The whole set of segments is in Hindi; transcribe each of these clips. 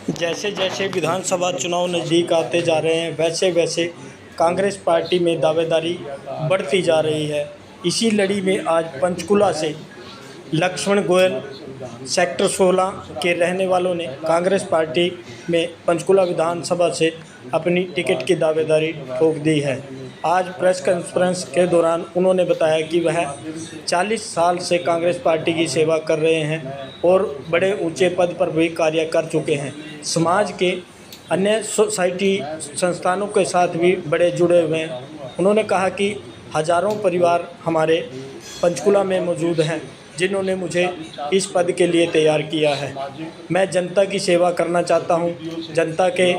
जैसे जैसे विधानसभा चुनाव नज़दीक आते जा रहे हैं वैसे वैसे कांग्रेस पार्टी में दावेदारी बढ़ती जा रही है। इसी लड़ी में आज पंचकुला से लक्ष्मण गोयल सेक्टर 16 के रहने वालों ने कांग्रेस पार्टी में पंचकुला विधानसभा से अपनी टिकट की दावेदारी ठोक दी है। आज प्रेस कॉन्फ्रेंस के दौरान उन्होंने बताया कि वह 40 साल से कांग्रेस पार्टी की सेवा कर रहे हैं और बड़े ऊंचे पद पर भी कार्य कर चुके हैं। समाज के अन्य सोसाइटी संस्थानों के साथ भी बड़े जुड़े हुए हैं। उन्होंने कहा कि हजारों परिवार हमारे पंचकुला में मौजूद हैं जिन्होंने मुझे इस पद के लिए तैयार किया है। मैं जनता की सेवा करना चाहता हूं, जनता के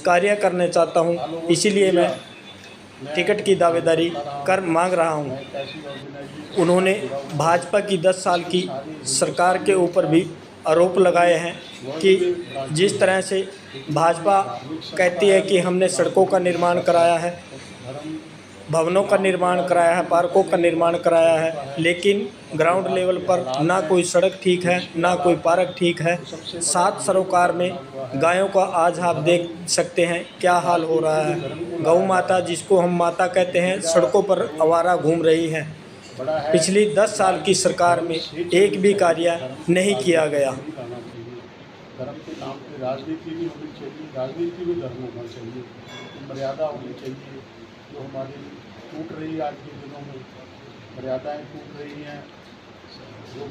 कार्य करना चाहता हूं, इसीलिए मैं टिकट की दावेदारी कर मांग रहा हूं। उन्होंने भाजपा की 10 साल की सरकार के ऊपर भी आरोप लगाए हैं कि जिस तरह से भाजपा कहती है कि हमने सड़कों का निर्माण कराया है, भवनों का निर्माण कराया है, पार्कों का निर्माण कराया है, लेकिन ग्राउंड लेवल पर ना कोई सड़क ठीक है, ना कोई पार्क ठीक है। 7 सरोकार में गायों का आज आप देख सकते हैं क्या हाल हो रहा है। गौ माता, जिसको हम माता कहते हैं, सड़कों पर आवारा घूम रही है। पिछली 10 साल की सरकार में एक भी कार्य नहीं किया गया। धर्म के नाम पे राजनीति भी होनी चाहिए, राजनीति में धर्म होना चाहिए, मर्यादा होनी चाहिए। जो हमारी टूट रही है आज के दिनों में, मर्यादाएं टूट रही हैं, जो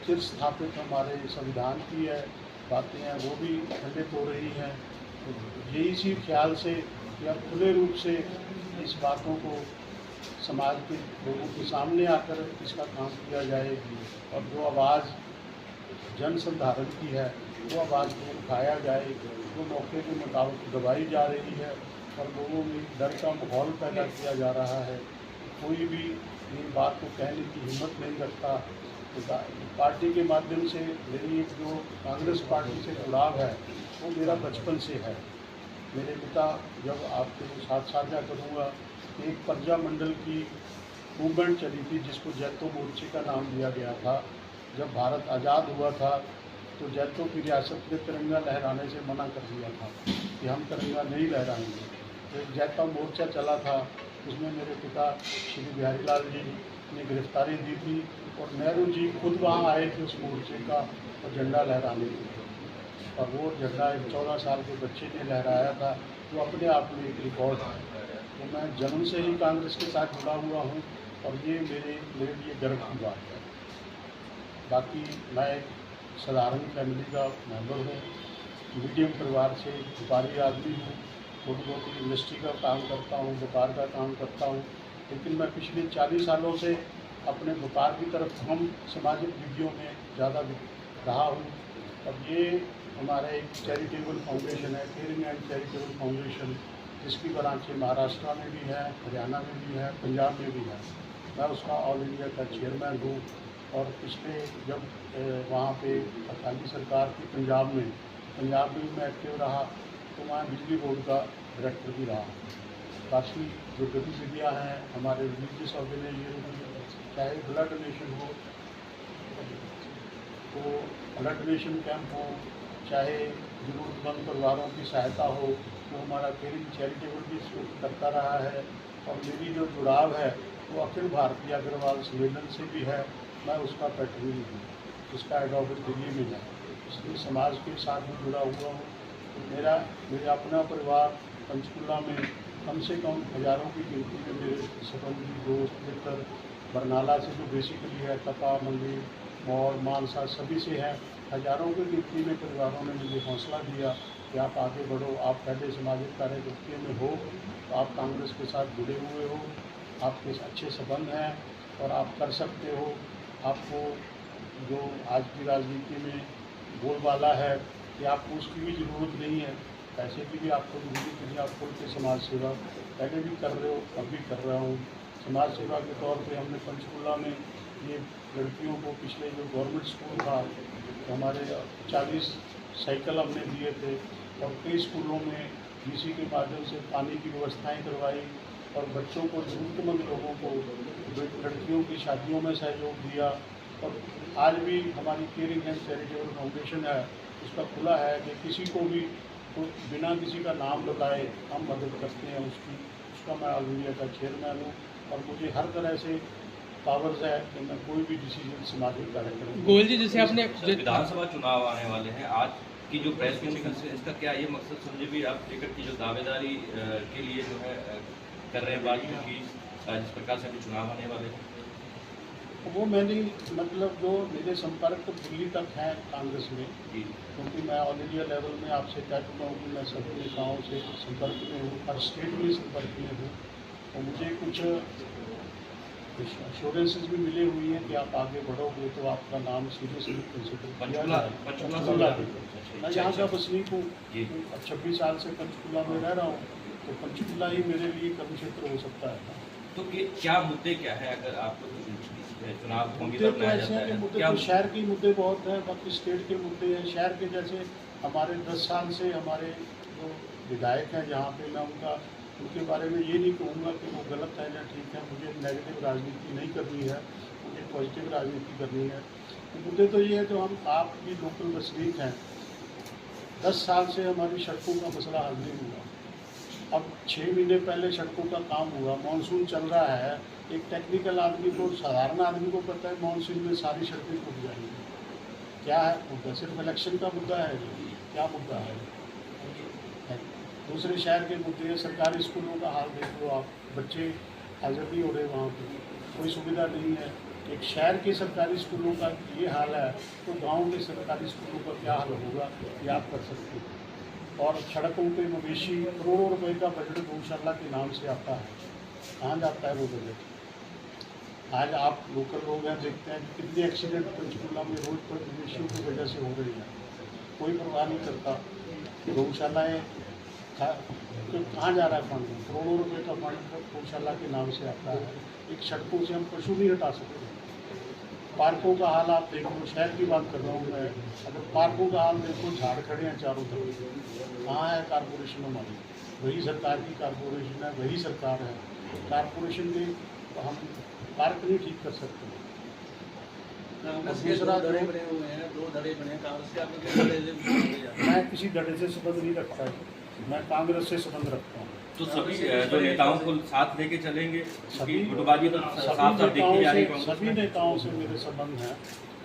चिर स्थापित हमारे संविधान की है बातें हैं वो भी खंडित हो रही हैं। तो यही इसी ख्याल से कि अब खुले रूप से इस बातों को समाज के लोगों के सामने आकर इसका काम किया जाए और जो आवाज़ जन संधारण की है वो आवाज़ को उठाया जाए। जो मौके के मुताबिक दबाई जा रही है और लोगों में डर का माहौल पैदा किया जा रहा है, कोई भी इन बात को कहने की हिम्मत नहीं रखता। तो पार्टी के माध्यम से मेरी एक जो कांग्रेस पार्टी से जुड़ाव है वो मेरा बचपन से है। मेरे पिता, जब आपके साथ साझा करूँगा, एक प्रजा मंडल की मूवमेंट चली थी जिसको जैतो मोर्चे का नाम दिया गया था। जब भारत आज़ाद हुआ था तो जैतों की रियासत ने तिरंगा लहराने से मना कर दिया था कि हम तिरंगा नहीं लहराएंगे। तो एक जैता मोर्चा चला था, उसमें मेरे पिता श्री बिहारी लाल जी ने गिरफ्तारी दी थी और नेहरू जी खुद वहाँ आए थे उस मोर्चे का और झंडा लहराने के लिए। और वो झंडा एक 14 साल के बच्चे ने लहराया था, जो अपने आप में एक रिकॉर्ड है। तो मैं जन्म से ही कांग्रेस के साथ जुड़ा हुआ हूँ और ये मेरे लिए गर्व की बात है। बाकी मैं एक साधारण फैमिली का मेंबर हूँ, मीडियम परिवार से व्यापारी आदमी हूँ, थोड़ी बहुत इंडस्ट्री का काम करता हूँ, व्यापार का काम करता हूँ। लेकिन मैं पिछले 40 सालों से अपने व्यापार की तरफ हम सामाजिक विधियों में ज़्यादा रहा हूँ। अब ये हमारा एक चैरिटेबल फाउंडेशन है, केयरिंग एंड चैरिटेबल फाउंडेशन, जिसकी ब्रांचें महाराष्ट्र में भी है, हरियाणा में भी है, पंजाब में भी है। मैं उसका ऑल इंडिया का चेयरमैन हूँ। और पिछले जब वहाँ पे अकाली सरकार थी पंजाब में भी मैं एक्टिव रहा, तो वहाँ बिजली बोर्ड का डायरेक्टर भी रहा। काफ़ी जो गतिविधियाँ हैं हमारे रिलीजियस ऑर्गेनाइजेशन, चाहे ब्लड डोनेशन हो तो ब्लड डोनेशन कैंप हो, चाहे जरूरतमंद परिवारों की सहायता हो, तो हमारा केयरिंग चैरिटेबल भी करता रहा है। और मेरी जो जुड़ाव है वो अखिल भारतीय अग्रवाल सम्मेलन से भी है। मैं उसका पैट्रन हूँ, उसका हेड ऑफिस दिल्ली में है, इसलिए समाज के साथ भी जुड़ा हुआ हूँ। तो मेरा अपना परिवार पंचकुला में कम से कम हज़ारों की गिनती में मेरे संबंधी, दोस्त, मित्र, बरनाला से जो बेसिकली है, तपा, मंडी, मौड़, मानसा, सभी से है। हज़ारों की गिनती में परिवारों ने मुझे हौसला दिया कि आप आगे बढ़ो, आप पहले सामाजिक कार्यकर्ता में हो, तो आप कांग्रेस के साथ जुड़े हुए हो, आपके अच्छे संबंध हैं और आप कर सकते हो। आपको जो आज की राजनीति में बोलबाला है कि आपको उसकी भी ज़रूरत नहीं है, पैसे की भी आपको ज़रूरत नहीं। आप खुल के समाज सेवा पहले भी कर रहे हो, अब भी कर रहा हूँ। समाज सेवा के तौर पे हमने पंचकुला में ये लड़कियों को, पिछले जो गवर्नमेंट स्कूल था, तो हमारे 40 साइकिल हमने दिए थे और कई स्कूलों में डीसी के माध्यम से पानी की व्यवस्थाएँ करवाई और बच्चों को, ज़रूरतमंद लोगों को, लड़कियों की शादियों में सहयोग दिया। और आज भी हमारी केयरिंग एंड चैरिटेबल फाउंडेशन है, उसका खुला है कि किसी को भी तो बिना किसी का नाम बताए हम मदद करते हैं उसका मैं ऑल इंडिया का चेयरमैन हूँ और मुझे हर तरह से पावर्स है कि मैं कोई भी डिसीजन सामाजिक कार्यक्रम गोयल जी, जैसे आपने विधानसभा चुनाव आने वाले हैं, आज की जो प्रेस कॉन्फ्रेंस है इसका क्या ये मकसद समझे भी आप टिकट की जो दावेदारी के लिए जो है कर रहे हैं बात, क्योंकि जिस प्रकार से अभी चुनाव आने वाले हैं? वो मैंने मतलब जो मेरे संपर्क दिल्ली तक है कांग्रेस में, जी क्योंकि मैं ऑल इंडिया लेवल में आपसे कह चुका हूँ कि मैं सभी नेताओं से संपर्क में हूँ, हर स्टेट में संपर्क में हूँ और मुझे कुछ एश्योरेंसेस भी मिले हुई हैं कि आप आगे बढ़ोगे तो आपका नाम सीरियसली कंसिडर किया पंचकुला मैं यहाँ का बसनीक हूँ, अब 26 साल से पंचकुला में रह रहा हूँ, तो पंचकुला ही मेरे लिए कर्म क्षेत्र हो सकता है। तो क्या मुद्दे क्या है अगर आपको चुनाव को मुद्दे तो ऐसे हैं कि मुद्दे तो शहर के मुद्दे बहुत हैं, बाकी स्टेट के मुद्दे हैं। शहर के जैसे हमारे 10 साल से हमारे जो विधायक हैं जहाँ पे मैं उनके बारे में ये नहीं कहूँगा कि वो गलत है या ठीक है, मुझे नेगेटिव राजनीति नहीं करनी है, मुझे पॉजिटिव राजनीति करनी है। तो मुद्दे तो ये है जो हम आप भी लोकल वसनीक हैं, 10 साल से हमारी सड़कों का मसला हल नहीं हुआ। अब 6 महीने पहले सड़कों का काम हुआ, मानसून चल रहा है, एक टेक्निकल आदमी को, साधारण आदमी को पता है मानसून में सारी सड़कें टूट जाएंगी। क्या है मुद्दा? सिर्फ इलेक्शन का मुद्दा है? क्या मुद्दा है? दूसरे शहर के मुद्दे हैं, सरकारी स्कूलों का हाल देख लो आप, बच्चे हाजिर नहीं हो रहे, वहाँ पर कोई सुविधा नहीं है। एक शहर के सरकारी स्कूलों का ये हाल है तो गाँव के सरकारी स्कूलों का क्या हाल होगा ये आप कर सकते हैं। और सड़कों पे मवेशी, करोड़ों रुपए का बजट गौशाला के नाम से आता है, कहाँ जाता है वो बजट? आज आप लोकल लोग हैं, देखते हैं कि कितने एक्सीडेंट पंचकुला में रोड पर मवेशियों की वजह से हो रही है, कोई परवाह नहीं करता। गौशालाएँ तो कहाँ जा रहा है फंड? करोड़ों रुपए का फंड गौशाला के नाम से आता है। एक सड़कों से हम पशु नहीं हटा सकते। पार्कों का हाल आप देखो, शहर की बात कर रहा हूँ मैं, अगर पार्कों का हाल देखो, झाड़ खड़े हैं चारों तरफ, कहाँ है कारपोरेशन हमारी? वही सरकार की कारपोरेशन है, वही सरकार है। कारपोरेशन के तो हम पार्क नहीं ठीक कर सकते। दूसरा मैं किसी धड़े से संबंध नहीं रखता, मैं कांग्रेस से संबंध रखता हूँ। तो सभी जो नेताओं को साथ लेके चलेंगे, सभी गुटबाजी तो साफ साफ देखी जा रही है। सभी नेताओं से मेरे संबंध हैं,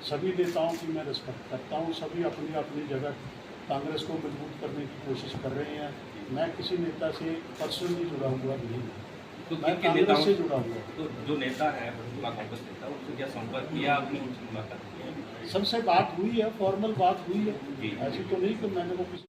सभी नेताओं की मैं रिस्पेक्ट करता हूँ, सभी अपनी अपनी जगह कांग्रेस को मजबूत करने की कोशिश कर रहे हैं। मैं किसी नेता से पर्सनली जुड़ा हुआ नहीं हूँ, तो मैं कांग्रेस से जुड़ा हुआ। तो जो नेता है कांग्रेस नेता, उनसे क्या संपर्क किया आपने? उनसे मुलाकात की? सबसे बात हुई है, फॉर्मल बात हुई है, ऐसी तो नहीं कि मैंने वो किसी